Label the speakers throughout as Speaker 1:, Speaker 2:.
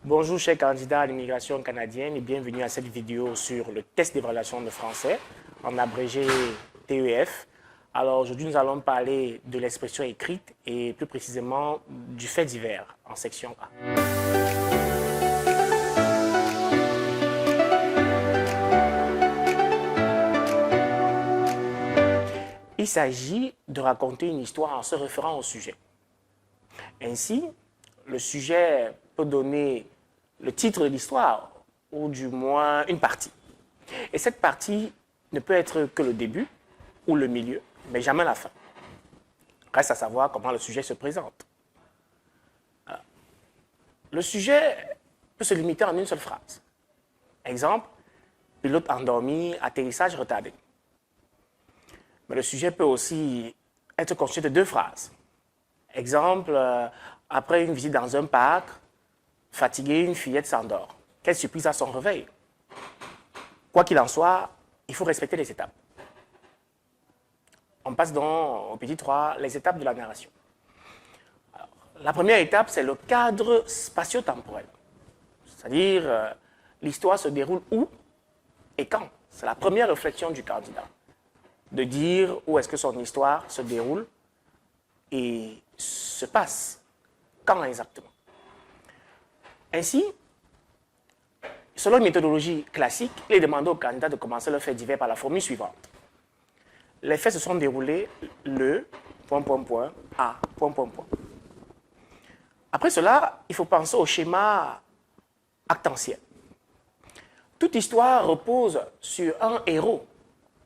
Speaker 1: Bonjour chers candidats à l'immigration canadienne et bienvenue à cette vidéo sur le test d'évaluation de français, en abrégé TEF. Alors aujourd'hui nous allons parler de l'expression écrite et plus précisément du fait divers en section A. Il s'agit de raconter une histoire en se référant au sujet. Ainsi, le sujet peut donner le titre de l'histoire, ou du moins une partie. Et cette partie ne peut être que le début ou le milieu, mais jamais la fin. Reste à savoir comment le sujet se présente. Alors, le sujet peut se limiter en une seule phrase. Exemple, pilote endormi, atterrissage retardé. Mais le sujet peut aussi être constitué de deux phrases. Exemple, après une visite dans un parc, fatiguée, une fillette s'endort. Quelle surprise à son réveil. Quoi qu'il en soit, il faut respecter les étapes. On passe donc au petit 3, les étapes de la narration. Alors, la première étape, c'est le cadre spatio-temporel. C'est-à-dire, l'histoire se déroule où et quand. C'est la première réflexion du candidat. De dire où est-ce que son histoire se déroule et se passe. Quand exactement. Ainsi, selon une méthodologie classique, il est demandé aux candidats de commencer le fait divers par la formule suivante. Les faits se sont déroulés le ... à ... Après cela, il faut penser au schéma actentiel. Toute histoire repose sur un héros,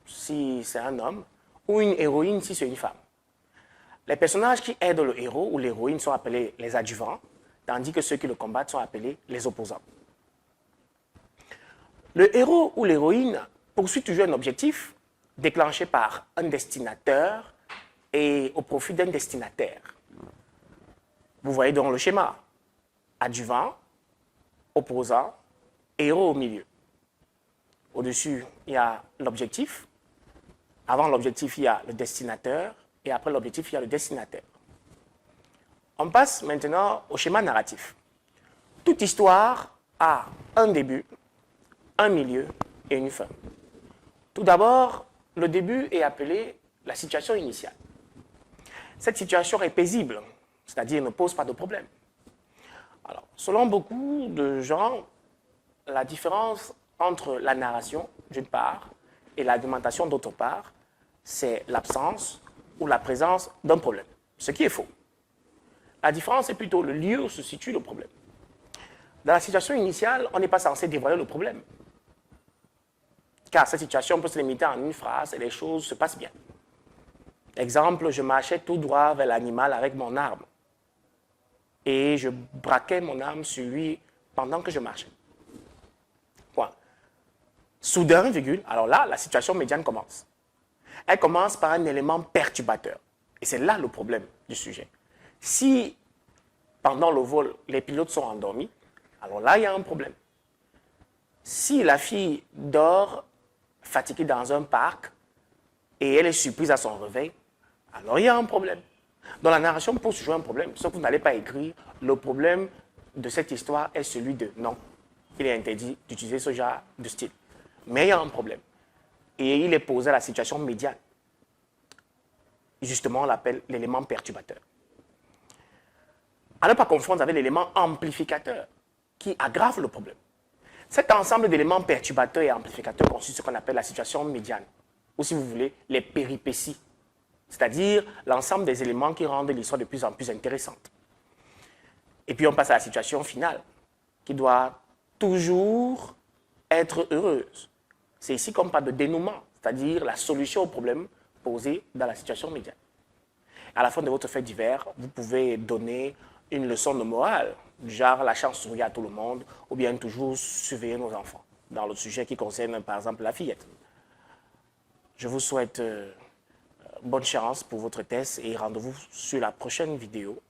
Speaker 1: si c'est un homme, ou une héroïne, si c'est une femme. Les personnages qui aident le héros ou l'héroïne sont appelés les adjuvants, tandis que ceux qui le combattent sont appelés les opposants. Le héros ou l'héroïne poursuit toujours un objectif déclenché par un destinateur et au profit d'un destinataire. Vous voyez donc le schéma. Adjuvant, opposant, héros au milieu. Au-dessus, il y a l'objectif. Avant l'objectif, il y a le destinateur. Et après l'objectif, il y a le destinataire. On passe maintenant au schéma narratif. Toute histoire a un début, un milieu et une fin. Tout d'abord, le début est appelé la situation initiale. Cette situation est paisible, c'est-à-dire ne pose pas de problème. Alors, selon beaucoup de gens, la différence entre la narration, d'une part, et l'argumentation, d'autre part, c'est l'absence ou la présence d'un problème, ce qui est faux. La différence est plutôt le lieu où se situe le problème. Dans la situation initiale, on n'est pas censé dévoiler le problème. Car cette situation peut se limiter en une phrase et les choses se passent bien. Exemple, je marchais tout droit vers l'animal avec mon arme. Et je braquais mon arme sur lui pendant que je marchais. Point. Soudain, virgule, alors là, la situation médiane commence. Elle commence par un élément perturbateur. Et c'est là le problème du sujet. Si, pendant le vol, les pilotes sont endormis, alors là, il y a un problème. Si la fille dort fatiguée dans un parc et elle est surprise à son réveil, alors il y a un problème. Dans la narration pose toujours un problème, sauf que vous n'allez pas écrire le problème de cette histoire est celui de non. Il est interdit d'utiliser ce genre de style. Mais il y a un problème. Et il est posé à la situation médiane. Justement, on l'appelle l'élément perturbateur. À ne pas confondre avec l'élément amplificateur qui aggrave le problème. Cet ensemble d'éléments perturbateurs et amplificateurs constitue ce qu'on appelle la situation médiane, ou si vous voulez, les péripéties, c'est-à-dire l'ensemble des éléments qui rendent l'histoire de plus en plus intéressante. Et puis on passe à la situation finale, qui doit toujours être heureuse. C'est ici qu'on parle de dénouement, c'est-à-dire la solution au problème posé dans la situation médiane. À la fin de votre fait divers, vous pouvez donner une leçon de morale, du genre la chance sourit à tout le monde, ou bien toujours surveiller nos enfants, dans le sujet qui concerne par exemple la fillette. Je vous souhaite bonne chance pour votre test et rendez-vous sur la prochaine vidéo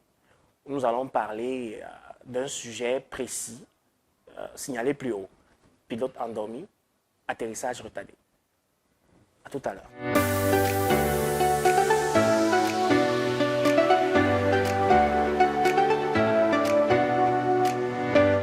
Speaker 1: où nous allons parler d'un sujet précis signalé plus haut. Pilote endormi, atterrissage retardé. À tout à l'heure.